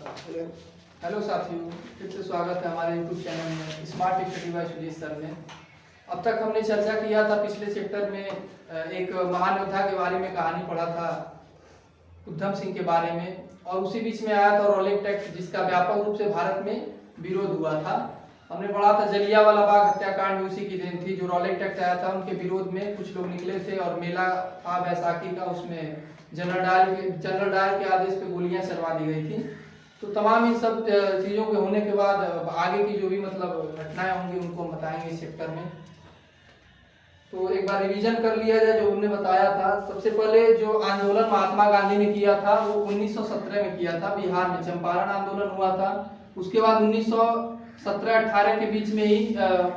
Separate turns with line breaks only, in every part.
Hello साथियों, फिर से स्वागत है हमारे यूट्यूब चैनल में smart study by Sujit sir में। अब तक हमने चर्चा किया था पिछले चैप्टर में एक महान योद्धा के बारे में कहानी पढ़ा था, उधम सिंह के बारे में, और उसी बीच में आया था रॉलिंग टैक्स जिसका व्यापक रूप से भारत में विरोध हुआ था। हमने पढ़ा था जलियांवाला बाग हत्याकांड भी उसी की देन थी। जो रॉलिंग टैक्स आया था उनके विरोध में कुछ लोग निकले थे और मेला था बैसाखी का, उसमें जनरल डायर के आदेश पे गोलियां चलवा दी गई थी। तो तमाम इन सब चीज़ों के होने के बाद आगे की जो भी मतलब घटनाएं होंगी उनको हम बताएंगे इस चैप्टर में। तो एक बार रिवीजन कर लिया जाए जो हमने बताया था। सबसे पहले जो आंदोलन महात्मा गांधी ने किया था वो 1917 में किया था, बिहार में चंपारण आंदोलन हुआ था। उसके बाद 1917-18 के बीच में ही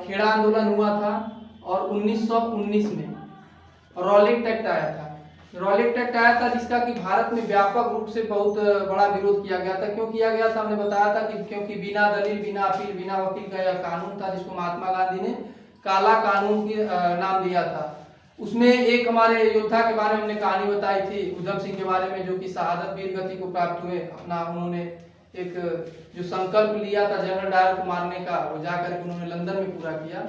खेड़ा आंदोलन हुआ था, और 1919 में रॉलिंग टैक्ट आया था। रॉलिंग टैक्ट आया था जिसका कि भारत में व्यापक रूप से बहुत बड़ा विरोध किया गया था। क्यों किया गया था हमने बताया था कि क्योंकि बिना दलील, बिना अपील, बिना वकील का यह कानून था जिसको महात्मा गांधी ने काला कानून की नाम दिया था। उसमें एक हमारे योद्धा के बारे में हमने कहानी बताई थी, उधम सिंह के बारे में, जो कि शहादत वीर गति को प्राप्त हुए। अपना उन्होंने एक जो संकल्प लिया था जनरल डायर को मारने का, वो जाकर उन्होंने लंदन में पूरा किया।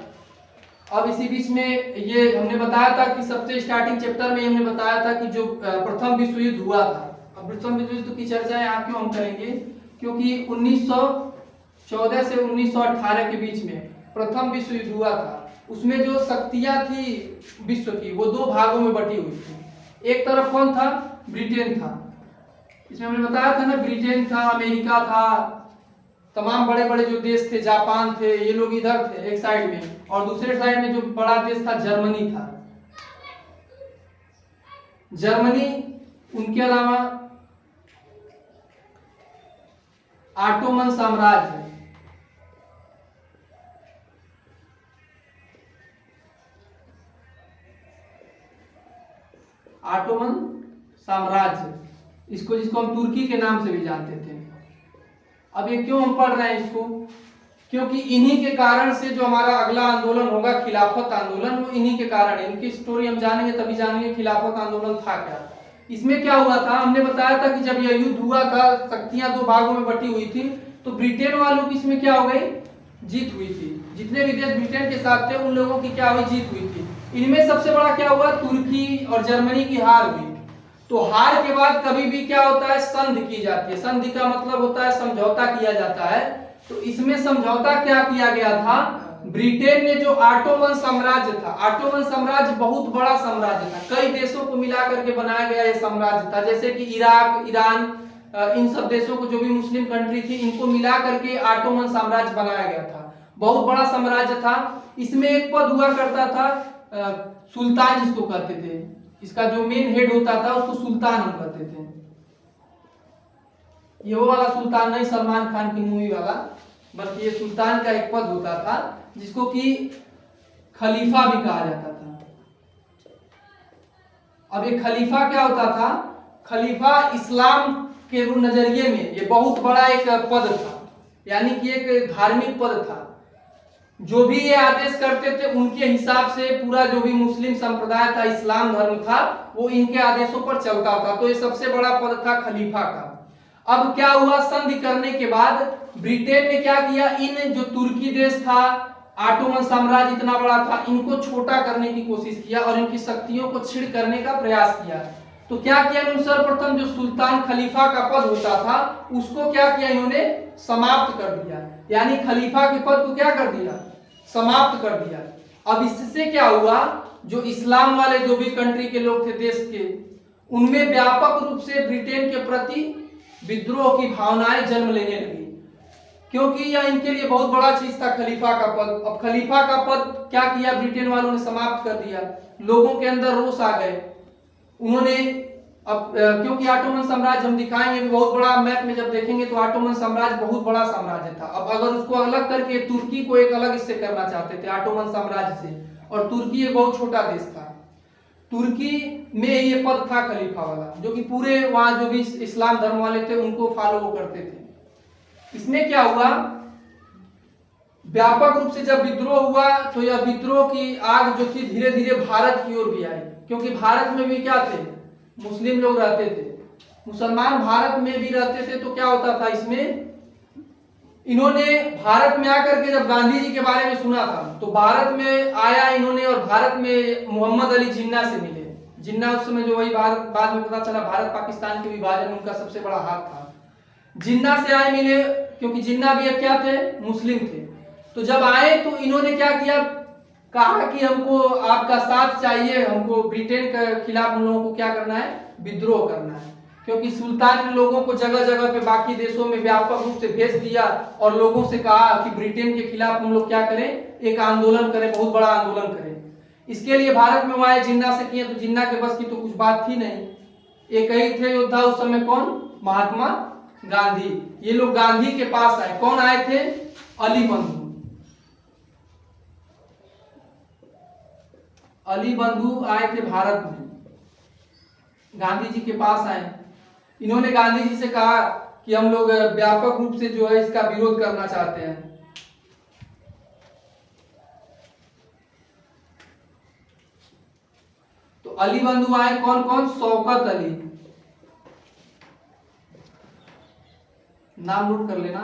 अब इसी बीच में ये हमने बताया था कि सबसे स्टार्टिंग चैप्टर में हमने बताया था कि जो प्रथम विश्व युद्ध हुआ था। अब प्रथम विश्व युद्ध की चर्चा यहाँ क्यों हम करेंगे, क्योंकि 1914 से 1918 के बीच में प्रथम विश्व युद्ध हुआ था। उसमें जो शक्तियां थी विश्व की वो दो भागों में बटी हुई थी। एक तरफ कौन था? ब्रिटेन था। इसमें हमने बताया था ना, ब्रिटेन था, अमेरिका था, तमाम बड़े बड़े जो देश थे, जापान थे, ये लोग इधर थे एक साइड में, और दूसरे साइड में जो बड़ा देश था जर्मनी था। जर्मनी, उनके अलावा ऑटोमन साम्राज्य, ऑटोमन साम्राज्य, इसको जिसको हम तुर्की के नाम से भी जानते थे। अब ये क्यों हम पढ़ रहे हैं इसको, क्योंकि इन्हीं के कारण से जो हमारा अगला आंदोलन होगा खिलाफत आंदोलन, वो इन्हीं के कारण है। इनकी स्टोरी हम जानेंगे तभी जानेंगे खिलाफत आंदोलन था क्या। इसमें क्या हुआ था हमने बताया था कि जब यह युद्ध हुआ था, शक्तियां दो भागों में बटी हुई थी, तो ब्रिटेन वालों की इसमें क्या हो गई? जीत हुई थी। जितने भी देश ब्रिटेन के साथ थे उन लोगों की क्या हुई? जीत हुई थी। इनमें सबसे बड़ा क्या हुआ? तुर्की और जर्मनी की हार हुई। तो हार के बाद कभी भी क्या होता है? संधि की जाती है। संधि का मतलब होता है समझौता किया जाता है। तो इसमें समझौता क्या किया गया था? ब्रिटेन ने जो ऑटोमन साम्राज्य था, ऑटोमन साम्राज्य बहुत बड़ा साम्राज्य था, कई देशों को मिला करके बनाया गया यह साम्राज्य था, जैसे कि इराक, ईरान, इन सब देशों को, जो भी मुस्लिम कंट्री थी, इनको मिला करके ऑटोमन साम्राज्य बनाया गया था। बहुत बड़ा साम्राज्य था। इसमें एक पद हुआ करता था सुल्तान जिसको कहते थे। इसका जो मेन हेड होता था उसको सुल्तान हम कहते थे। ये वो वाला सुल्तान नहीं सलमान खान की मूवी वाला, बल्कि ये सुल्तान का एक पद होता था जिसको कि खलीफा भी कहा जाता था। अब ये खलीफा क्या होता था? खलीफा इस्लाम के नजरिए में ये बहुत बड़ा एक पद था, यानी कि एक धार्मिक पद था। जो भी ये आदेश करते थे उनके हिसाब से पूरा जो भी मुस्लिम संप्रदाय था, इस्लाम धर्म था, वो इनके आदेशों पर चलता था। तो ये सबसे बड़ा पद था खलीफा का। अब क्या हुआ? संधि करने के बाद ब्रिटेन ने क्या किया? इन जो तुर्की देश था, ऑटोमन साम्राज्य इतना बड़ा था, इनको छोटा करने की कोशिश किया और इनकी शक्तियों को छीड़ करने का प्रयास किया। तो क्या किया? सर्वप्रथम जो सुल्तान खलीफा का पद होता था उसको क्या किया? इन्होंने समाप्त कर दिया, यानी खलीफा के पद को क्या कर दिया? समाप्त कर दिया। अब इससे क्या हुआ? जो इस्लाम वाले जो भी कंट्री के लोग थे देश के, उनमें व्यापक रूप से ब्रिटेन के प्रति विद्रोह की भावनाएं जन्म लेने लगी, क्योंकि यह इनके लिए बहुत बड़ा चीज था खलीफा का पद। अब खलीफा का पद क्या किया? ब्रिटेन वालों ने समाप्त कर दिया। लोगों के अंदर रोष आ गए। उन्होंने अब क्योंकि ऑटोमन साम्राज्य हम दिखाएंगे भी, बहुत बड़ा मैप में जब देखेंगे तो ऑटोमन साम्राज्य बहुत बड़ा साम्राज्य था। अब अगर उसको अलग करके तुर्की को एक अलग इससे करना चाहते थे ऑटोमन साम्राज्य से, और तुर्की एक बहुत छोटा देश था, तुर्की में ये पद था खलीफा वाला, जो कि पूरे वहां जो भी इस्लाम धर्म वाले थे उनको फॉलो करते थे। इसमें क्या हुआ? व्यापक रूप से जब विद्रोह हुआ तो यह विद्रोह की आग जो थी धीरे धीरे भारत की ओर भी आई, क्योंकि भारत में भी क्या थे? मुस्लिम लोग रहते थे। मुसलमान भारत में भी रहते थे तो क्या होता था, इसमें इन्होंने भारत में आकर के जब गांधी जी के बारे में सुना था तो भारत में आया इन्होंने और भारत में मोहम्मद अली जिन्ना से मिले। जिन्ना उस समय जो वही बाद में पता चला भारत पाकिस्तान के विभाजन में उनका सबसे बड़ा हाथ था। जिन्ना से आए मिले, क्योंकि जिन्ना भी क्या थे, मुस्लिम थे। तो जब आए तो इन्होंने क्या किया, कहा कि हमको आपका साथ चाहिए, हमको ब्रिटेन के खिलाफ हम लोगों को क्या करना है, विद्रोह करना है। क्योंकि सुल्तान ने लोगों को जगह जगह पे बाकी देशों में व्यापक रूप से भेज दिया और लोगों से कहा कि ब्रिटेन के खिलाफ हम लोग क्या करें, एक आंदोलन करें, बहुत बड़ा आंदोलन करें। इसके लिए भारत में वहां जिन्ना से किए, तो जिन्ना के बस की तो कुछ बात थी नहीं। एक ही थे योद्धा उस समय, कौन, महात्मा गांधी। ये लोग गांधी के पास आए। कौन आए थे, अली बंधु। अली बंधु आए थे भारत में, गांधी जी के पास आए। इन्होंने गांधी जी से कहा कि हम लोग व्यापक रूप से जो है इसका विरोध करना चाहते हैं। तो अली बंधु आए, कौन कौन, शौकत अली, नाम नोट कर लेना,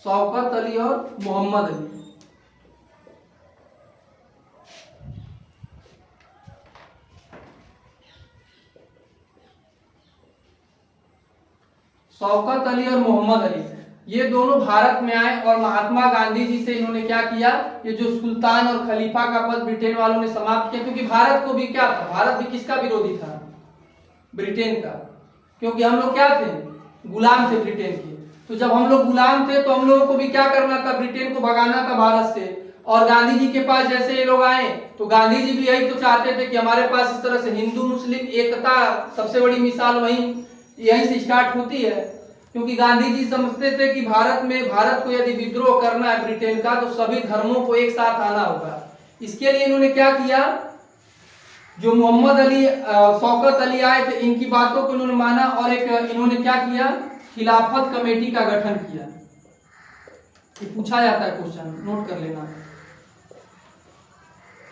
शौकत अली और मोहम्मद अली। शौकत अली और मोहम्मद अली ये दोनों भारत में आए और महात्मा गांधी जी से इन्होंने क्या किया, ये जो सुल्तान और खलीफा का पद ब्रिटेन वालों ने समाप्त किया। क्योंकि भारत को भी क्या था, भारत भी किसका विरोधी था, ब्रिटेन का। क्योंकि हम लोग क्या थे, गुलाम थे ब्रिटेन के। तो जब हम लोग गुलाम थे तो हम लोगों को भी क्या करना था, ब्रिटेन को भगाना था भारत से। और गांधी जी के पास जैसे ये लोग आए तो गांधी जी भी यही तो चाहते थे कि हमारे पास इस तरह से हिंदू मुस्लिम एकता, सबसे बड़ी मिसाल वहीं यहीं से स्टार्ट होती है। क्योंकि गांधी जी समझते थे कि भारत को यदि विद्रोह करना है ब्रिटेन का तो सभी धर्मों को एक साथ आना होगा। इसके लिए इन्होंने क्या किया, जो मोहम्मद अली, शौकत अली आए थे, इनकी बातों को इन्होंने माना और एक इन्होंने क्या किया, खिलाफत कमेटी का गठन किया। ये पूछा जाता है क्वेश्चन, नोट कर लेना,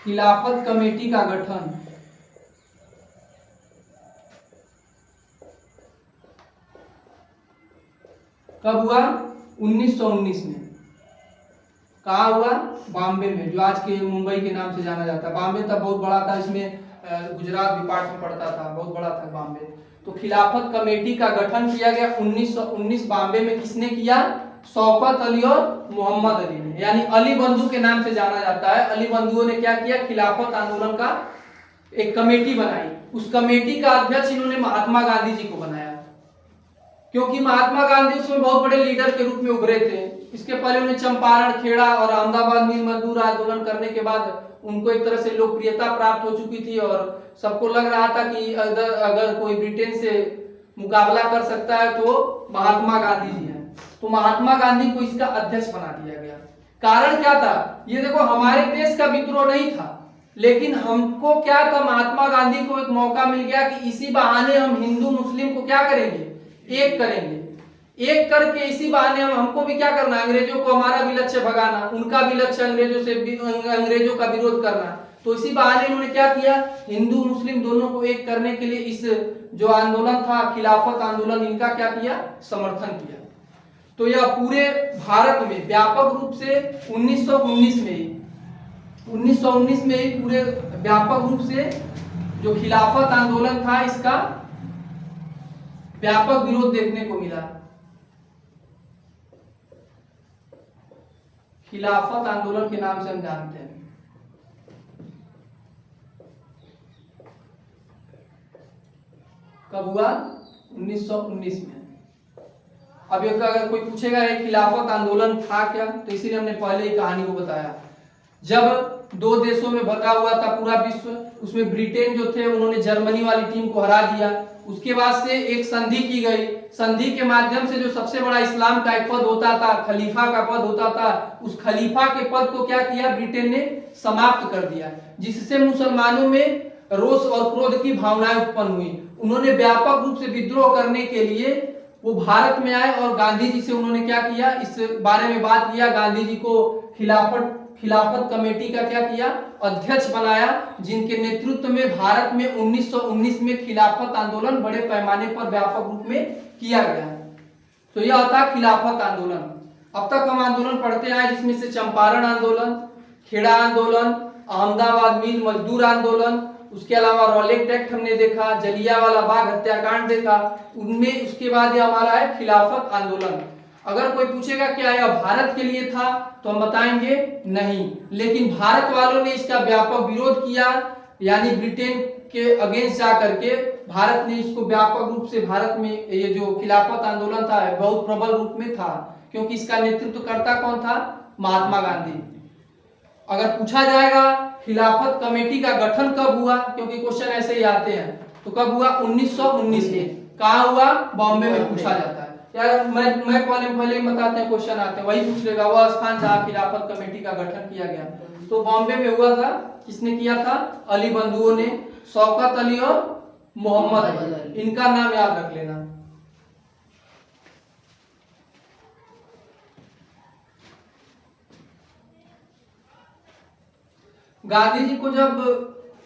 खिलाफत कमेटी का गठन। कब हुआ, 1919 में। कहा हुआ, बॉम्बे में, जो आज के मुंबई के नाम से जाना जाता है। बॉम्बे तब बहुत बड़ा था, इसमें गुजरात भी पार्ट में पड़ता था, बहुत बड़ा था बॉम्बे। तो खिलाफत कमेटी का गठन किया गया 1919 बॉम्बे में। किसने किया, शौकत अली और मोहम्मद अली ने, यानी अली बंधु के नाम से जाना जाता है। अली बंधुओं ने क्या किया, खिलाफत आंदोलन का एक कमेटी बनाई। उस कमेटी का अध्यक्ष इन्होंने महात्मा गांधी जी को बनाया। क्योंकि महात्मा गांधी उसमें बहुत बड़े लीडर के रूप में उभरे थे। इसके पहले उन्हें चंपारण, खेड़ा और अहमदाबाद में मजदूर आंदोलन करने के बाद उनको एक तरह से लोकप्रियता प्राप्त हो चुकी थी और सबको लग रहा था कि अगर कोई ब्रिटेन से मुकाबला कर सकता है तो महात्मा गांधी जी हैं। तो महात्मा गांधी को इसका अध्यक्ष बना दिया गया। कारण क्या था, ये देखो, हमारे देश का विद्रोह नहीं था, लेकिन हमको क्या था, महात्मा गांधी को एक मौका मिल गया कि इसी बहाने हम हिंदू मुस्लिम को क्या करेंगे, एक करेंगे। एक करके इसी बहाने हमको भी क्या करना, अंग्रेजों को, हमारा भी लक्ष्य भगाना, उनका भी लक्ष्य अंग्रेजों का विरोध करना। तो इसी बहाने इन्होंने क्या किया, हिंदू मुस्लिम दोनों को एक करने के लिए इस जो आंदोलन था, खिलाफत आंदोलन, इनका क्या किया, समर्थन किया। तो यह पूरे भारत में व्यापक रूप से 1919 में ही पूरे व्यापक रूप से जो खिलाफत आंदोलन था, इसका व्यापक विरोध देखने को मिला। खिलाफत आंदोलन के नाम से हम जानते हैं। कब हुआ, 1919 में। अब अगर कोई पूछेगा ये खिलाफत आंदोलन था क्या, तो इसीलिए हमने पहले ही कहानी को बताया। जब दो देशों में बटा हुआ था पूरा विश्व, उसमें ब्रिटेन जो थे उन्होंने जर्मनी वाली टीम को हरा दिया। उसके बाद से एक संधि की गई। संधि के माध्यम से जो सबसे बड़ा इस्लाम का एक पद होता था, खलीफा का पद होता था, उस खलीफा के पद को क्या किया, ब्रिटेन ने समाप्त कर दिया, जिससे मुसलमानों में रोष और क्रोध की भावनाएं उत्पन्न हुई। उन्होंने व्यापक रूप से विद्रोह करने के लिए वो भारत में आए और गांधी जी से उन्होंने क्या किया, इस बारे में बात किया। गांधी जी को खिलाफत कमेटी का क्या किया, अध्यक्ष बनाया, जिनके नेतृत्व में भारत में 1919 में खिलाफत आंदोलन बड़े पैमाने पर व्यापक रूप में किया गया। तो यह था खिलाफत आंदोलन। अब तक हम आंदोलन पढ़ते आए, जिसमें से चंपारण आंदोलन, खेड़ा आंदोलन, अहमदाबाद मिल मजदूर आंदोलन, उसके अलावा रॉलेट एक्ट हमने देखा, जलियांवाला बाग हत्याकांड देखा, उनमें उसके बाद ये हमारा है खिलाफत आंदोलन। अगर कोई पूछेगा क्या यह भारत के लिए था, तो हम बताएंगे नहीं, लेकिन भारत वालों ने इसका व्यापक विरोध किया, यानी ब्रिटेन के अगेंस्ट जा करके भारत ने इसको व्यापक रूप से, भारत में ये जो खिलाफत आंदोलन था बहुत प्रबल रूप में था, क्योंकि इसका नेतृत्व करता कौन था, महात्मा गांधी। अगर पूछा जाएगा खिलाफत कमेटी का गठन कब हुआ, क्योंकि क्वेश्चन ऐसे ही आते हैं, तो कब हुआ, 1919 में। कहाँ हुआ, बॉम्बे में पूछा जाता है। यार मैं पहले बताते हैं, क्वेश्चन आते हैं, वही पूछ लेगा वह स्थान जहाँ खिलाफत कमेटी का गठन किया गया, तो बॉम्बे में हुआ था। किसने किया था, अली बंधुओं ने, शौकत अली और मोहम्मद अली, इनका नाम याद रख लेना। गांधी जी को जब,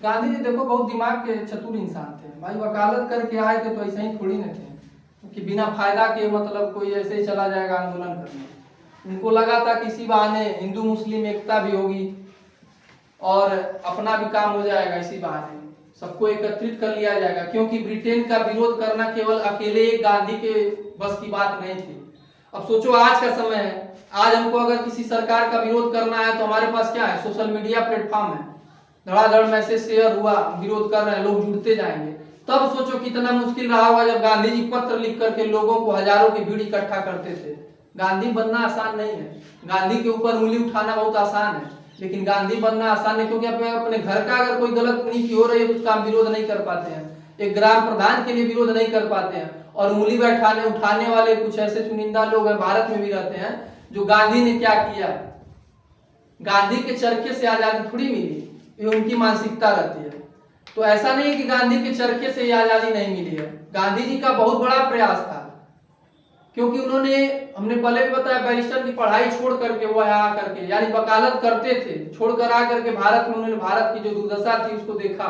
गांधी जी देखो बहुत दिमाग के चतुर इंसान थे भाई, वकालत करके आए थे तो ऐसे ही थोड़ी न थे कि बिना फायदा के मतलब कोई ऐसे ही चला जाएगा आंदोलन करने। उनको लगा था किसी बहाने हिंदू मुस्लिम एकता भी होगी और अपना भी काम हो जाएगा, इसी बहाने सबको एकत्रित कर लिया जाएगा, क्योंकि ब्रिटेन का विरोध करना केवल अकेले गांधी के बस की बात नहीं थी। अब सोचो आज का समय है, आज हमको अगर किसी सरकार का विरोध करना है तो हमारे पास क्या है, सोशल मीडिया प्लेटफॉर्म है, धड़ाधड़ मैसेज शेयर हुआ, विरोध कर रहे हैं, लोग जुड़ते जाएंगे। तब सोचो कितना मुश्किल रहा होगा जब गांधी जी पत्र लिख करके लोगों को हजारों की भीड़ इकट्ठा करते थे। गांधी बनना आसान नहीं है, गांधी के ऊपर उंगली उठाना बहुत आसान है, लेकिन गांधी बनना आसान नहीं, क्योंकि अपने घर का अगर कोई गलत नीति हो रही है तो उसका हम विरोध नहीं कर पाते हैं, एक ग्राम प्रधान के लिए विरोध नहीं कर पाते हैं, और उंगली बैठाने उठाने वाले कुछ ऐसे चुनिंदा लोग हैं भारत में भी रहते हैं, जो गांधी ने क्या किया, गांधी के चरखे से आजादी थोड़ी मिली, ये उनकी मानसिकता रहती है। तो ऐसा नहीं है कि गांधी के चरखे से ये आजादी नहीं मिली है, गांधी जी का बहुत बड़ा प्रयास था, क्योंकि उन्होंने, हमने पहले भी बताया, बैरिस्टर की पढ़ाई छोड़ करके वो यहाँ करके, यानी वकालत करते थे, छोड़कर आ करके भारत में उन्होंने भारत की जो दुर्दशा थी उसको देखा,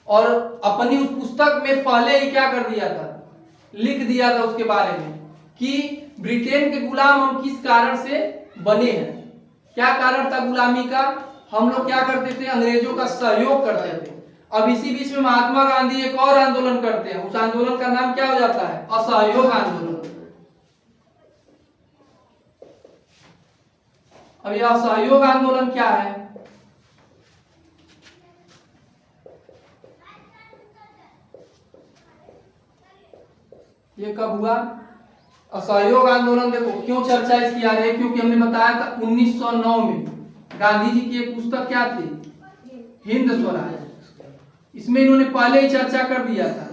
और अपनी उस पुस्तक में पहले ही क्या कर दिया था, लिख दिया था उसके बारे में कि ब्रिटेन के गुलाम हम किस कारण से बने हैं, क्या कारण था गुलामी का, हम लोग क्या करते थे, अंग्रेजों का सहयोग करते थे। अब इसी बीच में महात्मा गांधी एक और आंदोलन करते हैं, उस आंदोलन का नाम क्या हो जाता है, असहयोग आंदोलन। अब यह असहयोग आंदोलन क्या है, ये कब हुआ, असहयोग आंदोलन देखो क्यों चर्चा इसकी आ रही है, क्योंकि हमने बताया था 1909 में गांधी जी की एक पुस्तक क्या थी, हिंद स्वराज, इसमें इन्होंने पहले ही चर्चा कर दिया था,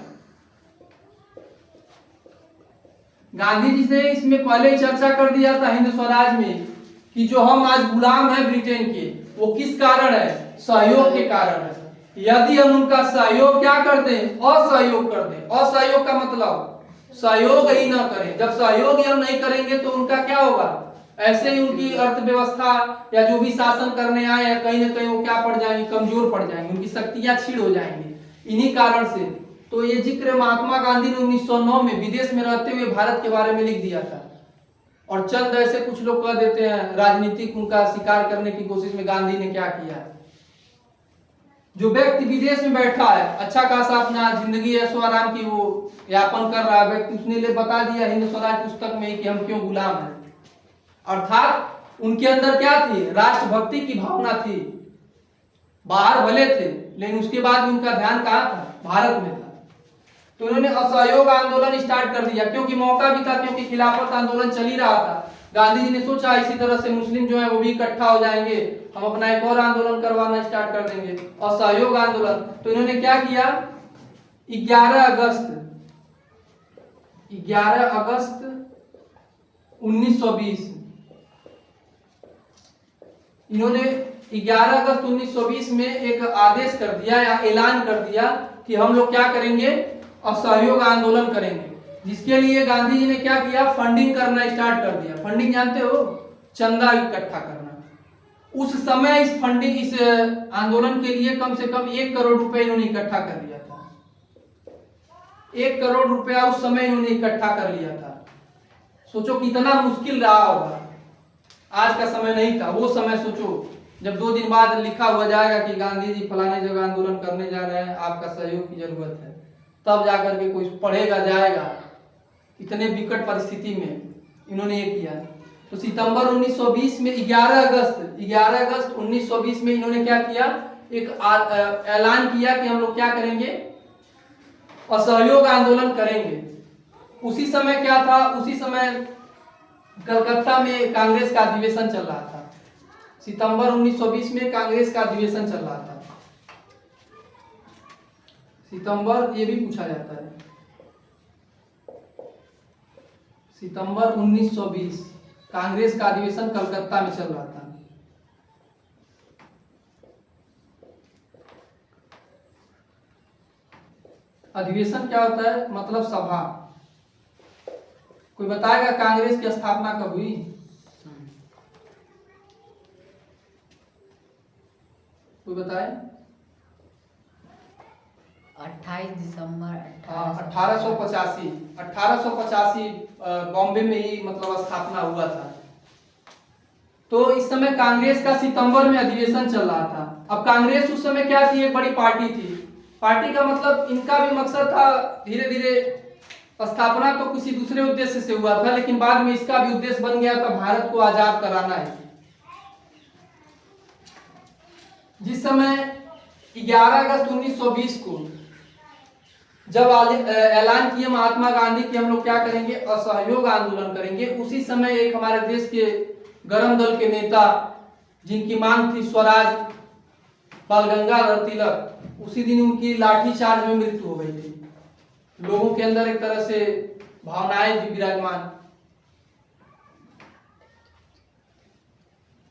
गांधी जी ने इसमें पहले ही चर्चा कर दिया था हिंद स्वराज में, कि जो हम आज गुलाम हैं ब्रिटेन के, वो किस कारण है, सहयोग के कारण है। यदि हम उनका सहयोग क्या कर दें, असहयोग कर दें, असहयोग का मतलब सहयोग ही ना करें, जब सहयोग ही हम नहीं करेंगे तो उनका क्या होगा, ऐसे ही उनकी अर्थव्यवस्था या जो भी शासन करने आए हैं कहीं ना कहीं वो क्या पड़ जाएंगे, कमजोर पड़ जाएंगे, उनकी शक्तियां छीड़ हो जाएंगी, इन्हीं कारण से। तो ये जिक्र महात्मा गांधी ने 1909 में विदेश में रहते हुए भारत के बारे में लिख दिया था, और चंद ऐसे कुछ लोग कह देते हैं राजनीतिक उनका शिकार करने की कोशिश में गांधी ने क्या किया, जो व्यक्ति विदेश में बैठा है, अच्छा खासा अपना जिंदगी ऐशो आराम की वो यापन कर रहा है व्यक्ति, उसने ले बता दिया हिंद स्वराज पुस्तक में कि हम क्यों गुलाम हैं, अर्थात उनके अंदर क्या थी, राष्ट्रभक्ति की भावना थी, बाहर भले थे लेकिन उसके बाद भी उनका ध्यान कहाँ था, भारत में था। तो उन्होंने असहयोग आंदोलन स्टार्ट कर दिया, क्योंकि मौका भी था, क्योंकि खिलाफत आंदोलन चल ही रहा था। गांधी जी ने सोचा इसी तरह से मुस्लिम जो है वो भी इकट्ठा हो जाएंगे, हम अपना एक और आंदोलन करवाना स्टार्ट कर देंगे, असहयोग आंदोलन। तो इन्होंने क्या किया, 11 अगस्त 1920 इन्होंने 11 अगस्त 1920 में एक आदेश कर दिया या ऐलान कर दिया कि हम लोग क्या करेंगे, असहयोग आंदोलन करेंगे, जिसके लिए गांधी जी ने क्या किया, फंडिंग करना स्टार्ट कर दिया। फंडिंग जानते हो, चंदा इकट्ठा करना। उस समय इस फंडिंग इस आंदोलन के लिए कम से कम 1 करोड़ रुपए इन्होंने इकट्ठा कर लिया था। 1 करोड़ रुपया उस समय इन्होंने इकट्ठा कर लिया था। सोचो कितना मुश्किल रहा होगा, आज का समय नहीं था, वो समय सोचो जब 2 दिन बाद लिखा हुआ जाएगा कि गांधी जी फलाने जगह आंदोलन करने जा रहे हैं, आपका सहयोग की जरूरत है, तब जाकर के कोई पढ़ेगा जाएगा। इतने विकट परिस्थिति में इन्होंने ये किया। तो सितंबर 1920 में 11 अगस्त 1920 में इन्होंने क्या किया, एक ऐलान किया कि हम लोग क्या करेंगे, असहयोग आंदोलन करेंगे। उसी समय क्या था, उसी समय कलकत्ता में कांग्रेस का अधिवेशन चल रहा था। सितंबर 1920 में कांग्रेस का अधिवेशन चल रहा था। सितंबर, ये भी पूछा जाता है, सितंबर 1920 कांग्रेस का अधिवेशन कलकत्ता में चल रहा था। अधिवेशन क्या होता है, मतलब सभा। कोई बताएगा कांग्रेस की स्थापना कब हुई? कोई बताए?
28 दिसंबर
1885 बॉम्बे में ही मतलब स्थापना हुआ था। तो इस समय कांग्रेस का सितंबर में अधिवेशन चल रहा था। अब कांग्रेस उस समय क्या थी, एक बड़ी पार्टी थी। पार्टी का मतलब इनका भी मकसद था, धीरे धीरे स्थापना तो किसी दूसरे उद्देश्य से हुआ था, लेकिन बाद में इसका भी उद्देश्य बन गया था, भारत को आजाद कराना है। जिस समय 11 अगस्त 1920 को जब ऐलान किया महात्मा गांधी कि हम लोग क्या करेंगे, असहयोग आंदोलन करेंगे, उसी समय एक हमारे देश के गरम दल के नेता जिनकी मांग थी स्वराज, बाल गंगाधर तिलक, उसी दिन उनकी लाठीचार्ज में मृत्यु हो गई थी। लोगों के अंदर एक तरह से भावनाएं भी विराजमान।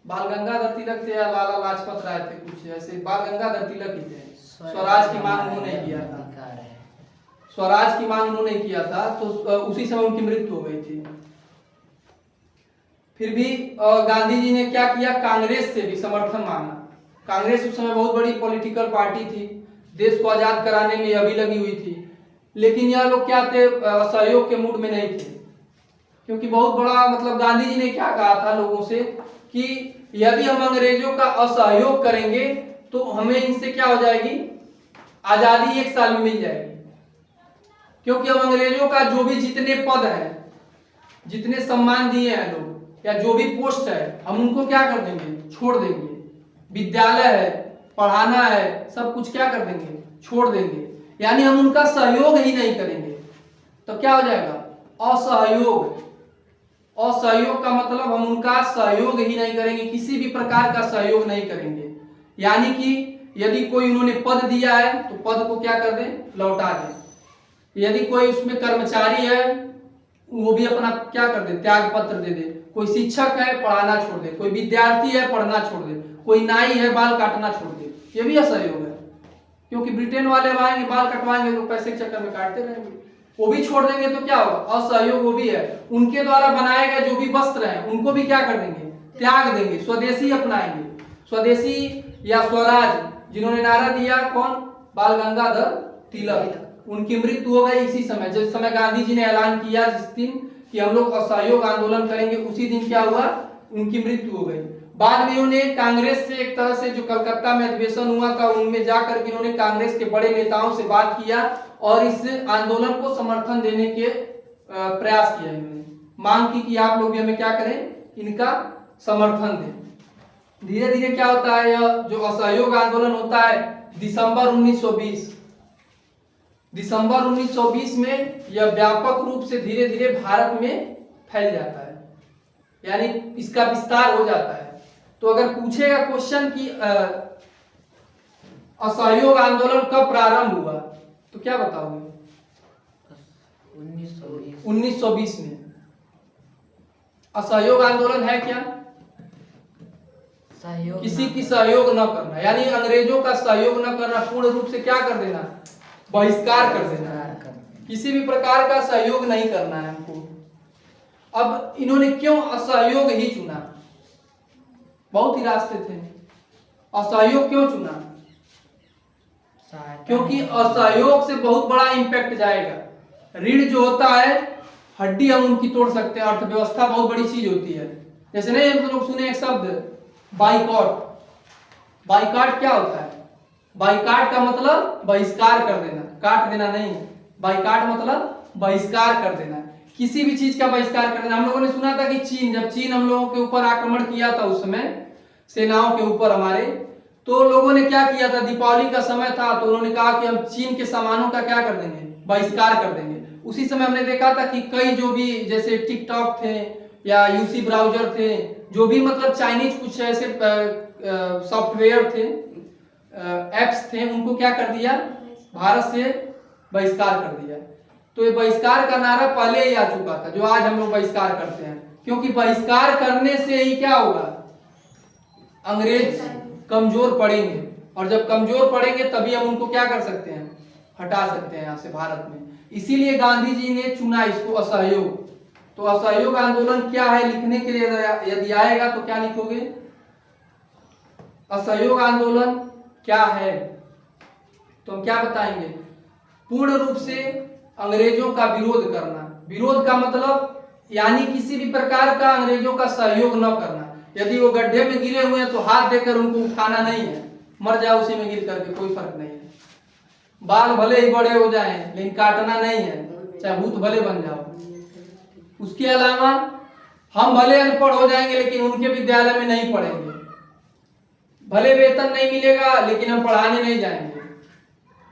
बाल गंगाधर तिलक थे या लाला लाजपत राय थे, कुछ ऐसे, बाल गंगाधर तिलक ही थे। स्वराज की मांग उन्होंने किया था, स्वराज की मांग उन्होंने किया था, तो उसी समय उनकी मृत्यु हो गई थी। फिर भी गांधी जी ने क्या किया, कांग्रेस से भी समर्थन मांगा। कांग्रेस उस समय बहुत बड़ी पॉलिटिकल पार्टी थी, देश को आजाद कराने में अभी लगी हुई थी, लेकिन यह लोग क्या थे, असहयोग के मूड में नहीं थे। क्योंकि बहुत बड़ा मतलब गांधी जी ने क्या कहा था लोगों से कि यदि हम अंग्रेजों का असहयोग करेंगे तो हमें इनसे क्या हो जाएगी, आजादी 1 साल में मिल जाएगी। क्योंकि अब अंग्रेजों का जो भी जितने पद है, जितने सम्मान दिए हैं लोग, या जो भी पोस्ट है, हम उनको क्या कर देंगे, छोड़ देंगे। विद्यालय है, पढ़ाना है, सब कुछ क्या कर देंगे, छोड़ देंगे। यानी हम उनका सहयोग ही नहीं करेंगे। तो क्या हो जाएगा, असहयोग। असहयोग का मतलब हम उनका सहयोग ही नहीं करेंगे, किसी भी प्रकार का सहयोग नहीं करेंगे। यानी कि यदि कोई उन्होंने पद दिया है तो पद को क्या कर दें, लौटा दें। यदि कोई उसमें कर्मचारी है वो भी अपना क्या कर दे, त्याग पत्र दे दे। कोई शिक्षक है, पढ़ाना छोड़ दे। कोई विद्यार्थी है, पढ़ना छोड़ दे। कोई नाई है, बाल काटना छोड़ दे। ये भी असहयोग है, क्योंकि ब्रिटेन वाले आएंगे, बाल कटवाएंगे तो पैसे के चक्कर में काटते रहेंगे, वो भी छोड़ देंगे तो क्या होगा, असहयोग वो भी है। उनके द्वारा बनाए गए जो भी वस्त्र हैं उनको भी क्या कर देंगे, त्याग देंगे, स्वदेशी अपनाएंगे। स्वदेशी या स्वराज जिन्होंने नारा दिया, कौन, बाल गंगाधर तिलक, उनकी मृत्यु हो गई इसी समय, जिस समय गांधी जी ने ऐलान किया जिस दिन कि हम लोग असहयोग आंदोलन करेंगे, उसी दिन क्या हुआ, उनकी मृत्यु हो गई। बाद में उन्होंने कांग्रेस से एक तरह से जो कलकत्ता में अधिवेशन हुआ था उनमें जाकर के इन्होंने कांग्रेस के बड़े नेताओं से बात किया और इस आंदोलन को समर्थन देने के प्रयास किया। इन्होंने मांग की कि आप लोग भी हमें क्या करें, इनका समर्थन दें। धीरे धीरे क्या होता है, यह जो असहयोग आंदोलन होता है दिसंबर 1920 में यह व्यापक रूप से धीरे धीरे भारत में फैल जाता है, यानी इसका विस्तार हो जाता है। तो अगर पूछेगा क्वेश्चन कि असहयोग आंदोलन कब प्रारंभ हुआ तो क्या बताओगे, 1920 में। असहयोग आंदोलन है क्या,
सहयोग,
किसी की सहयोग न करना, यानी अंग्रेजों का सहयोग न करना, पूर्ण रूप से क्या कर देना, बहिष्कार कर देना, किसी भी प्रकार का सहयोग नहीं करना है हमको। अब इन्होंने क्यों असहयोग ही चुना, बहुत ही रास्ते थे। असहयोग क्यों चुना? क्योंकि असहयोग से बहुत बड़ा इम्पैक्ट जाएगा। ऋण जो होता है हड्डी हम उनकी तोड़ सकते हैं, अर्थव्यवस्था बहुत बड़ी चीज होती है। जैसे नहीं हम लोग सुने एक शब्द बाइकॉट। बाइकॉट क्या होता है? बाइकॉट का मतलब बहिष्कार कर देना, काट देना नहीं। बाइकॉट मतलब बहिष्कार कर देना, किसी भी चीज का बहिष्कार कर देना। हम लोगों ने सुना था कि जब चीन हम लोगों के ऊपर आक्रमण किया था उस समय सेनाओं के ऊपर हमारे, तो लोगों ने क्या किया था, दीपावली का समय था तो उन्होंने कहा कि हम चीन के सामानों का क्या कर देंगे, बहिष्कार कर देंगे। उसी समय हमने देखा था कि कई जो भी जैसे टिकटॉक थे या यूसी ब्राउजर थे, जो भी मतलब चाइनीज कुछ ऐसे सॉफ्टवेयर थे, एप्स थे, उनको क्या कर दिया, भारत से बहिष्कार कर दिया। तो ये बहिष्कार का नारा पहले ही आ चुका था जो आज हम लोग बहिष्कार करते हैं, क्योंकि बहिष्कार करने से ही क्या होगा, अंग्रेज कमजोर पड़ेंगे, और जब कमजोर पड़ेंगे तभी हम उनको क्या कर सकते हैं, हटा सकते हैं यहाँ से भारत में। इसीलिए गांधी जी ने चुना इसको असहयोग। तो असहयोग आंदोलन क्या है लिखने के लिए यदि आएगा तो क्या लिखोगे, असहयोग आंदोलन क्या है, तो हम क्या बताएंगे, पूर्ण रूप से अंग्रेजों का विरोध करना। विरोध का मतलब यानी किसी भी प्रकार का अंग्रेजों का सहयोग न करना। यदि वो गड्ढे में गिरे हुए हैं तो हाथ देकर उनको उठाना नहीं है, मर जाओ उसी में गिर करके, कोई फर्क नहीं है। बाल भले ही बड़े हो जाएं लेकिन काटना नहीं है, चाहे भूत भले बन जाओ। उसके अलावा हम भले अनपढ़ हो जाएंगे लेकिन उनके विद्यालय में नहीं पढ़ेंगे, भले वेतन नहीं मिलेगा लेकिन हम पढ़ाने नहीं जाएंगे।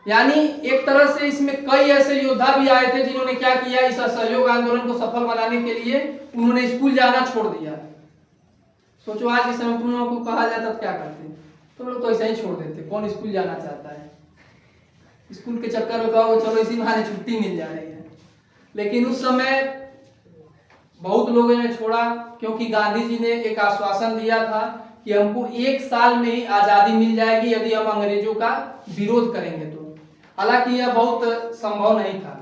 यानी एक तरह से इसमें कई ऐसे योद्धा भी आए थे जिन्होंने क्या किया, इस असहयोग आंदोलन को सफल बनाने के लिए उन्होंने स्कूल जाना छोड़ दिया। सोचो आज के समय तुम लोगों को कहा जाता तो क्या करते, तुम लोग तो ऐसे ही छोड़ देते, कौन स्कूल जाना चाहता है। स्कूल के चक्कर में कहो चलो इसी बहाने छुट्टी मिल जा रही है, लेकिन उस समय बहुत लोगों ने छोड़ा, क्योंकि गांधी जी ने एक आश्वासन दिया था कि हमको 1 साल में ही आजादी मिल जाएगी यदि हम अंग्रेजों का विरोध करेंगे तो। हालांकि यह बहुत संभव नहीं था,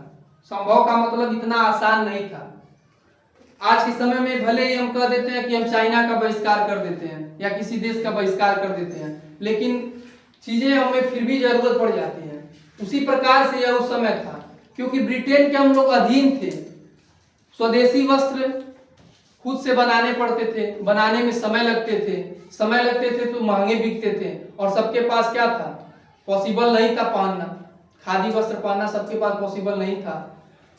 संभव का मतलब इतना आसान नहीं था। आज के समय में भले ही हम कह देते हैं कि हम चाइना का बहिष्कार कर देते हैं या किसी देश का बहिष्कार कर देते हैं, लेकिन चीजें हमें फिर भी जरूरत पड़ जाती है। उसी प्रकार से यह उस समय था, क्योंकि ब्रिटेन के हम लोग अधीन थे। स्वदेशी वस्त्र खुद से बनाने पड़ते थे, बनाने में समय लगते थे तो महंगे बिकते थे, और सबके पास क्या था, पॉसिबल नहीं था पहनना, खादी वस्त्र पहनना सबके पास पॉसिबल नहीं था।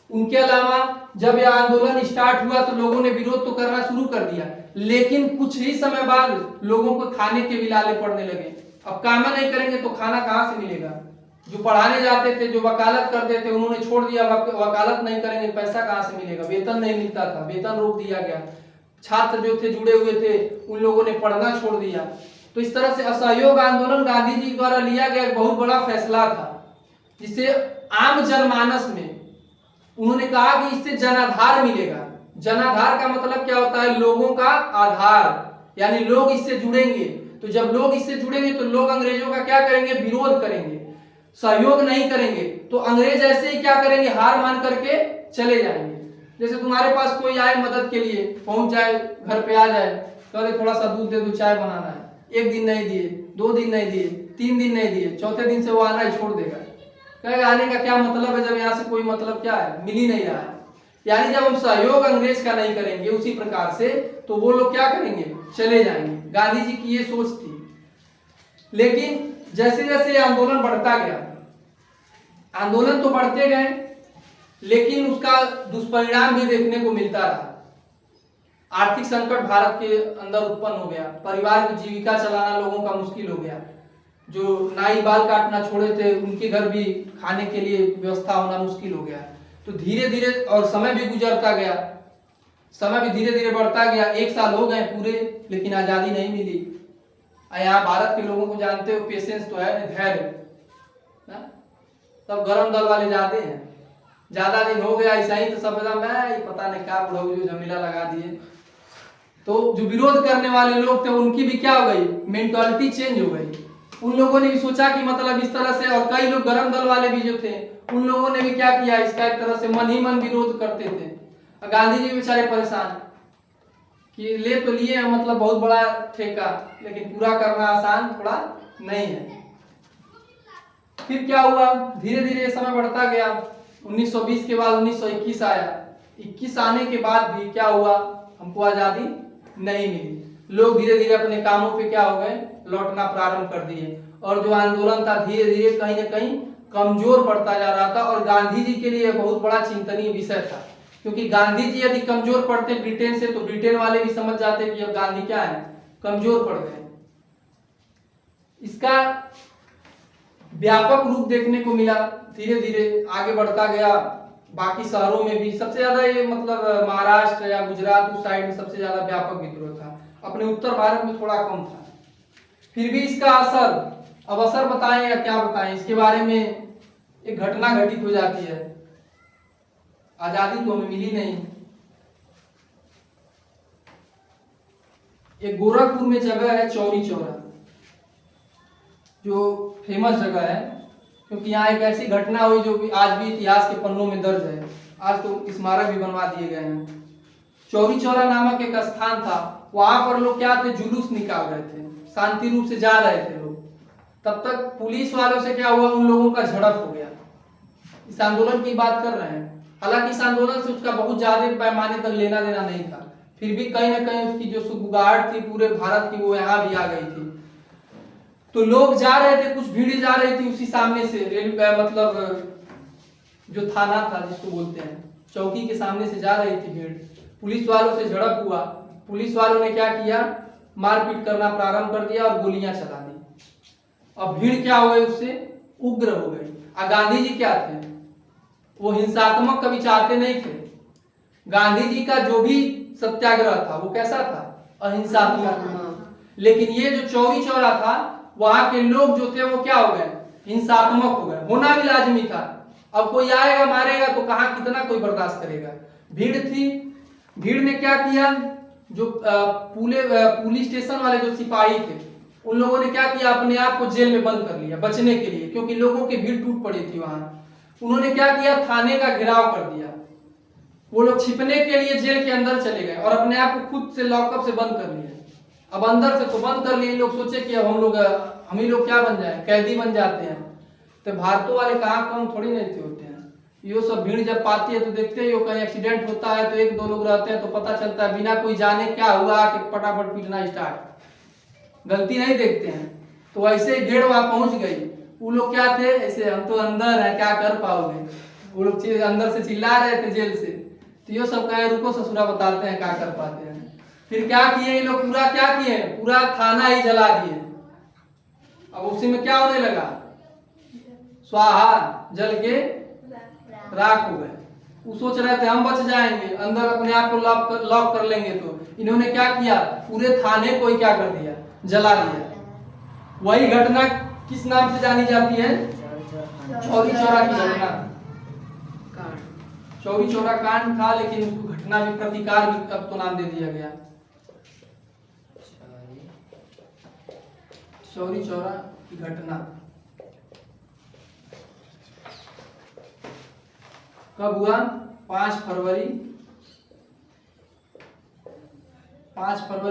उनके अलावा जब यह आंदोलन स्टार्ट हुआ तो लोगों ने विरोध तो करना शुरू कर दिया, लेकिन कुछ ही समय बाद लोगों को खाने के भी लाले पड़ने लगे। अब काम नहीं करेंगे तो खाना कहाँ से मिलेगा। जो पढ़ाने जाते थे, जो वकालत करते थे, उन्होंने छोड़ दिया, वकालत नहीं करेंगे पैसा कहाँ से मिलेगा, वेतन नहीं मिलता था, वेतन रोक दिया गया। छात्र जो थे जुड़े हुए थे उन लोगों ने पढ़ना छोड़ दिया। तो इस तरह से असहयोग आंदोलन गांधी जी द्वारा लिया गया एक बहुत बड़ा फैसला था, जिसे आम जनमानस में उन्होंने कहा कि इससे जनाधार मिलेगा। जनाधार का मतलब क्या होता है, लोगों का आधार, यानी लोग इससे जुड़ेंगे। तो जब लोग इससे जुड़ेंगे तो लोग अंग्रेजों का क्या करेंगे, विरोध करेंगे, सहयोग नहीं करेंगे। तो अंग्रेज ऐसे ही क्या करेंगे, हार मान करके चले जाएंगे। जैसे तुम्हारे पास कोई आए मदद के लिए, पहुंच जाए, घर पे आ जाए, कहे थोड़ा सा दूध दे दो, चाय बनाना है, 1 दिन नहीं दिए, 2 दिन नहीं दिए, 3 दिन नहीं दिए, चौथे दिन से वो आना ही छोड़ देगा, कहेगा आने का क्या मतलब है, जब यहाँ से कोई मतलब क्या है, मिल ही नहीं रहा है। यानी जब हम सहयोग अंग्रेज का नहीं करेंगे उसी प्रकार से, तो वो लोग क्या करेंगे, चले जाएंगे। गांधी जी की ये सोच थी। लेकिन जैसे जैसे आंदोलन बढ़ता गया, आंदोलन तो बढ़ते गए, लेकिन उसका दुष्परिणाम भी देखने को मिलता रहा। आर्थिक संकट भारत के अंदर उत्पन्न हो गया, परिवार की जीविका चलाना लोगों का मुश्किल हो गया। जो नाई बाल काटना छोड़े थे उनके घर भी खाने के लिए व्यवस्था होना मुश्किल हो गया। तो धीरे धीरे, और समय भी गुजरता गया, समय भी धीरे धीरे बढ़ता गया। 1 साल हो गए पूरे, लेकिन आजादी नहीं मिली। यहाँ भारत के लोगों को जानते हो, पेशेंस तो है, धैर्य। तब गरम दल वाले जाते हैं, ज्यादा दिन हो गया ऐसा ही तो सब पता नहीं क्या बुढ़ऊ जो झमेला लगा दिए। तो जो विरोध करने वाले लोग थे उनकी भी क्या हो गई, मेंटालिटी चेंज हो गई। उन लोगों ने भी सोचा कि मतलब इस तरह से, और कई लोग गरम दल वाले भी जो थे उन लोगों ने भी क्या किया, इसका एक तरह से मन ही मन विरोध करते थे। गांधी जी बेचारे परेशान कि ले तो लिए हैं मतलब बहुत बड़ा ठेका, लेकिन पूरा करना आसान थोड़ा नहीं है। फिर क्या हुआ, धीरे धीरे समय बढ़ता गया। 1920 के बाद 1921 आया। 21 आने के बाद भी क्या हुआ, हमको आजादी नहीं मिली। लोग धीरे धीरे अपने कामों पे क्या हो गए, लौटना प्रारंभ कर दिए। और जो आंदोलन था धीरे धीरे कहीं न कहीं कमजोर पड़ता जा रहा था। और गांधी जी के लिए बहुत बड़ा चिंतनीय विषय था, क्योंकि गांधी जी यदि कमजोर पड़ते ब्रिटेन से, तो ब्रिटेन वाले भी समझ जाते कि अब गांधी क्या है, कमजोर पड़ गए। इसका व्यापक रूप देखने को मिला, धीरे धीरे आगे बढ़ता गया। बाकी शहरों में भी सबसे ज्यादा ये मतलब महाराष्ट्र या गुजरात उस साइड में सबसे ज्यादा व्यापक विद्रोह था, अपने उत्तर भारत में थोड़ा कम था। फिर भी इसका असर, अब असर बताएं या क्या बताएं, इसके बारे में एक घटना घटित हो जाती है। आजादी तो हमें मिली नहीं। एक गोरखपुर में जगह है चौरी चौरा, जो फेमस जगह है, क्योंकि यहाँ एक ऐसी घटना हुई जो कि आज भी इतिहास के पन्नों में दर्ज है। आज तो स्मारक भी बनवा दिए गए हैं। चौरी चौरा नामक एक स्थान था, वहां पर लोग क्या थे, जुलूस निकाल रहे थे, शांति रूप से जा रहे थे लोग। तब तक पुलिस वालों से क्या हुआ, उन लोगों का झड़प हो गया। इस आंदोलन की बात कर रहे हैं। हालांकि इस आंदोलन से उसका बहुत ज्यादा पैमाने तक लेना देना नहीं था, फिर भी कहीं ना कहीं उसकी जो सुगबुगाहट थी पूरे भारत की, वो यहाँ भी आ गई थी। तो लोग जा रहे थे, कुछ भीड़ जा रही थी उसी सामने से, रेलवे मतलब जो थाना था जिसको बोलते हैं, चौकी के सामने से जा रही थी भीड़। पुलिस वालों से झड़प हुआ। पुलिस वालों ने क्या किया, मारपीट करना प्रारंभ कर दिया और गोलियां चला दी। अब भीड़ क्या हो गई, उससे उग्र हो गई। और गांधी जी क्या थे, वो हिंसात्मक कभी चाहते नहीं थे। गांधी जी का जो भी सत्याग्रह था वो कैसा था, अहिंसात्मक। लेकिन ये जो चौरी चौरा था, वहां के लोग जो थे वो क्या हो गए, हिंसात्मक हो गए। होना भी लाजमी था। अब कोई आएगा मारेगा तो कहां कितना कोई बर्दाश्त करेगा। भीड़ थी, भीड़ ने क्या किया, जो पुलिस स्टेशन वाले जो सिपाही थे, उन लोगों ने क्या किया, अपने आप को जेल में बंद कर लिया बचने के लिए, क्योंकि लोगों की भीड़ टूट पड़ी थी वहां। उन्होंने क्या किया, थाने का घेराव कर दिया। वो लोग छिपने के लिए जेल के अंदर चले गए और अपने आप को खुद से लॉकअप से बंद कर लिया। अब अंदर से तो बंद कर लिए, लोग सोचे कि अब हम ही लोग क्या बन जाए, कैदी बन जाते हैं। तो भारतों वाले कहाँ कम थोड़ी नहीं थे होते हैं। ये सब भीड़ जब पाती है तो देखते ही हो, कहीं एक्सीडेंट होता है तो एक दो लोग रहते हैं तो पता चलता है, बिना कोई जाने क्या हुआ कि फटाफट पीटना स्टार्ट, गलती नहीं देखते हैं। तो ऐसे भीड़ वहां पहुंच गई। वो लोग क्या थे, ऐसे हम तो अंदर है क्या कर पाओगे, वो लोग अंदर से चिल्ला रहे थे जेल से। तो ये सब कहे रुको ससुरा बताते हैं क्या कर पाते हैं। फिर क्या किए ये लोग, पूरा क्या किए, पूरा थाना ही जला दिए। अब उसी में क्या होने लगा, स्वाहा, जल के राख हो गए। वो सोच रहे थे हम बच जाएंगे, अंदर अपने आप को लॉक कर लेंगे। तो इन्होंने क्या किया, पूरे थाने को ही क्या कर दिया, जला दिया। वही घटना किस नाम से जानी जाती है, चौरी चौरा की घटना। चौरी चौरा कांड था, लेकिन उसको घटना भी, प्रतिकार भी अब तो नाम दे दिया गया। चौरी चौरा की घटना कब हुआ, 5 फरवरी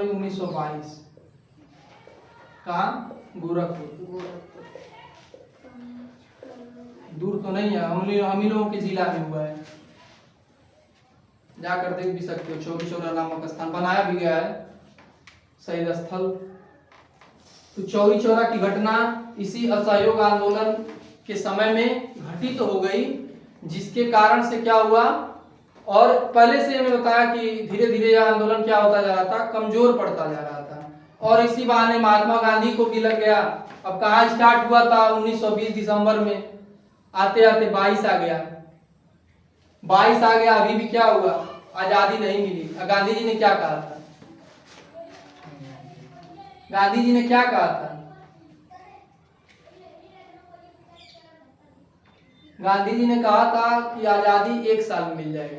1922। कहाँ, गोरखपुर। दूर तो नहीं है, हम ही लोगों के जिला में हुआ है, जाकर देख भी सकते हो। चौरी चौरा नामक स्थान बनाया भी गया है, शहीद स्थल। तो चौरी चौरा की घटना इसी असहयोग आंदोलन के समय में घटित हो गई, जिसके कारण से क्या हुआ, और पहले से मैंने बताया कि धीरे धीरे यह आंदोलन क्या होता जा रहा था, कमजोर पड़ता जा रहा था। और इसी बहाने महात्मा गांधी को भी लग गया। अब कहाँ स्टार्ट हुआ था, 1920 दिसंबर में, आते आते 22 आ गया। 22 आ गया, अभी भी क्या हुआ, आजादी नहीं मिली। गांधी जी ने क्या कहा था, गांधी जी ने क्या कहा था, गांधी जी ने कहा था कि आजादी 1 साल में मिल जाएगी,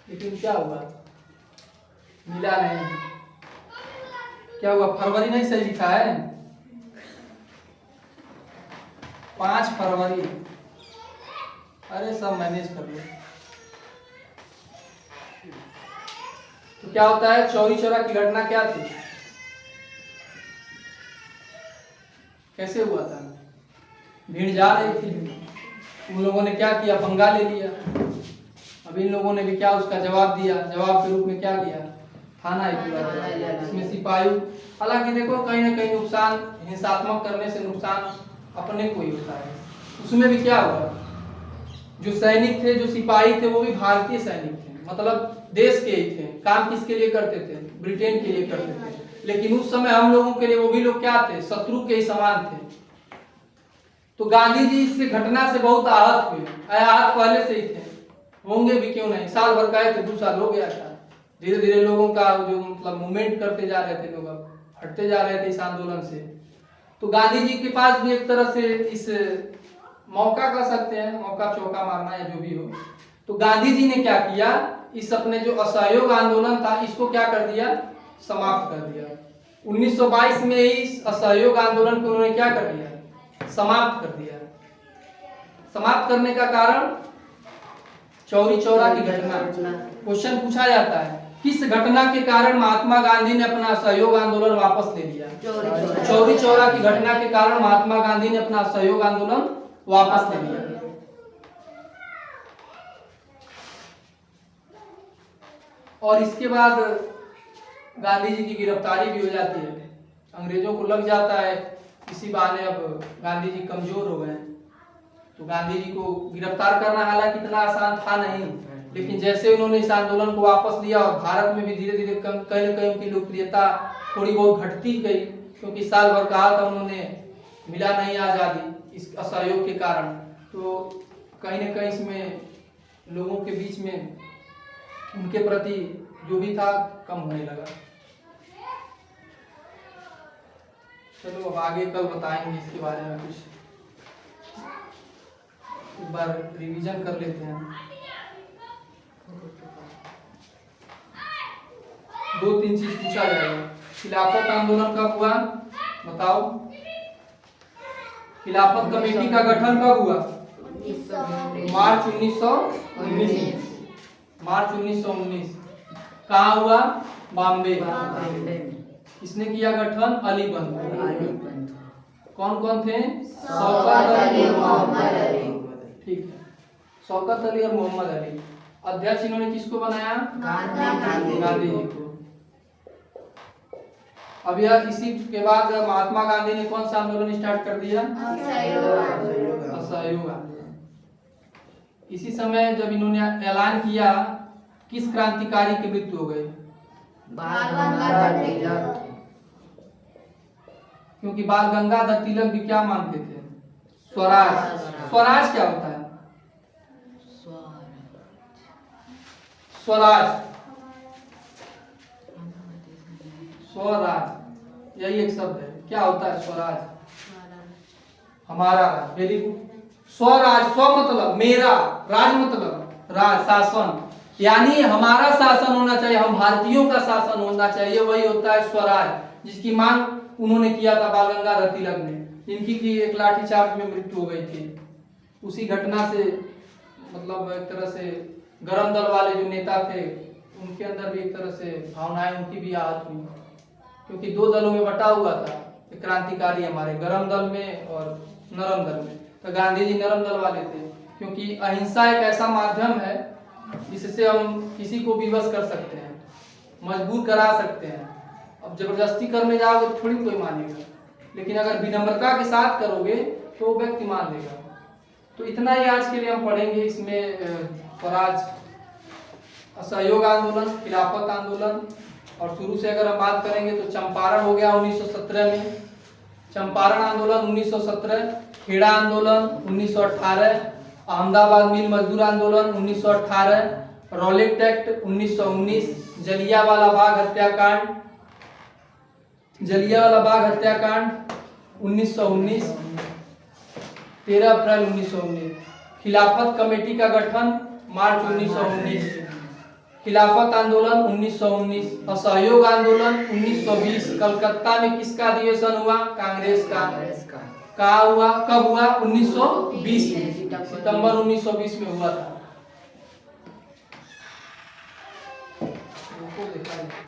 लेकिन क्या हुआ, मिला नहीं। क्या हुआ, फरवरी नहीं सही लिखा है, 5 फरवरी। अरे सब मैनेज कर लो। तो क्या होता है, चौरी चौरा की घटना क्या थी, कैसे हुआ था? भीड़ जा रही थी, उन लोगों ने क्या किया, पंगा ले लिया। अब इन लोगों ने भी क्या उसका जवाब दिया, जवाब के रूप में क्या किया, थाना ही पूरा। इसमें सिपाही, हालांकि देखो कहीं ना कहीं नुकसान हिंसात्मक करने से नुकसान अपने को ही होता है। उसमें भी क्या हुआ, जो सैनिक थे, जो सिपाही थे, वो भी भारतीय सैनिक थे, मतलब देश के ही थे। काम किसके लिए करते थे, ब्रिटेन के लिए करते थे। लेकिन उस समय हम लोगों के लिए वो भी लोग क्या थे, शत्रु के ही समान थे। तो गांधी जी इस घटना से बहुत आहत हुए। आहत पहले से ही थे, होंगे भी क्यों नहीं, साल भर का थे, 2 साल हो गया था। धीरे धीरे लोगों का जो मतलब मूवमेंट करते जा रहे थे, लोग अब हटते जा रहे थे इस आंदोलन से। तो गांधी जी के पास भी एक तरह से इस मौका कह सकते हैं, मौका चौका मारना या जो भी हो। तो गांधी जी ने क्या किया, इस अपने जो असहयोग आंदोलन था इसको क्या कर दिया, समाप्त कर दिया। 1922 में इस असहयोग आंदोलन को उन्होंने क्या कर दिया, समाप्त कर दिया। समाप्त करने का कारण चौरी चौरा की घटना। क्वेश्चन पूछा जाता है, किस घटना के कारण महात्मा गांधी ने अपना असहयोग आंदोलन वापस ले लिया? चौरी चौरा की घटना के कारण महात्मा गांधी ने अपना असहयोग आंदोलन वापस ले लिया। और इसके बाद गांधी जी की गिरफ्तारी भी हो जाती है, अंग्रेजों को लग जाता है इसी बहाने अब गांधी जी कमजोर हो गए। तो गांधी जी को गिरफ्तार करना हालांकि इतना आसान था नहीं, लेकिन जैसे उन्होंने इस आंदोलन को वापस लिया और भारत में भी धीरे धीरे कहीं न कहीं उनकी लोकप्रियता थोड़ी बहुत घटती गई, क्योंकि साल भर कहा था उन्होंने, मिला नहीं आज़ादी इस असहयोग के कारण। तो कहीं न कहीं इसमें लोगों के बीच में उनके प्रति जो भी था कम होने लगा। चलो अब आगे कल बताएंगे इसके बारे में कुछ, एक बार रिवीजन कर लेते हैं। 2-3 चीज पूछा जाएगा। खिलाफत आंदोलन कब हुआ बताओ? खिलाफत कमेटी का गठन कब हुआ? मार्च 1919। मार्च 1919। कहाँ हुआ? बॉम्बे। किसने किया गठन? अली बंधु। कौन कौन थे? शौकत अली, मोहम्मद अली। ठीक है, शौकत अली और मोहम्मद अली। अध्यक्ष इन्होंने किसको बनाया? गांधी जी को। अब यह इसी के बाद महात्मा गांधी ने कौन सा आंदोलन स्टार्ट कर दिया? असहयोग आंदोलन। इसी समय जब इन्होंने ऐलान किया, किस क्रांतिकारी की मृत्यु हो गई?
बाल गंगाधर तिलक।
क्योंकि बाल गंगाधर तिलक भी क्या मानते थे? स्वराज। स्वराज क्या होता है? स्वराज, स्वराज यही एक शब्द है। क्या होता है स्वराज? हमारा राज। Very good. स्वराज, स्व मतलब मेरा, राज मतलब राज, शासन, यानी हमारा शासन होना चाहिए, हम भारतीयों का शासन होना चाहिए, वही होता है स्वराज, जिसकी मांग उन्होंने किया था बाल गंगाधर तिलक ने, जिनकी की एक लाठीचार्ज में मृत्यु हो गई थी। उसी घटना से मतलब एक तरह से गरम दल वाले जो नेता थे उनके अंदर भी एक तरह से भावनाएं उनकी भी आहत हुई, क्योंकि 2 दलों में बटा हुआ था क्रांतिकारी, हमारे गरम दल में और नरम दल में। तो गांधी जी नरम दल वाले थे, क्योंकि अहिंसा एक ऐसा माध्यम है जिससे हम किसी को विवश कर सकते हैं, मजबूर करा सकते हैं। अब जबरदस्ती करने जाओगे तो थोड़ी कोई मानेगा, लेकिन अगर विनम्रता के साथ करोगे तो व्यक्ति मान लेगा। तो इतना ही आज के लिए हम पढ़ेंगे। इसमें स्वराज, असहयोग आंदोलन, खिलाफत आंदोलन, और शुरू से अगर हम बात करेंगे तो चंपारण हो गया 1917 में, चंपारण आंदोलन 1917, खेड़ा आंदोलन 1918, अहमदाबाद मिल मजदूर आंदोलन 1918, रॉलेट एक्ट 1919, जलियांवाला बाग हत्याकांड, जलियांवाला बाग हत्याकांड 1919, 13 अप्रैल 1919, खिलाफत कमेटी का गठन मार्च 1919, खिलाफत आंदोलन 1919, असहयोग आंदोलन 1920, कलकत्ता में किसका अधिवेशन हुआ? कांग्रेस का। कहाँ हुआ? कब हुआ? 1920 में, सितंबर 1920 में हुआ था। हमको देखा है।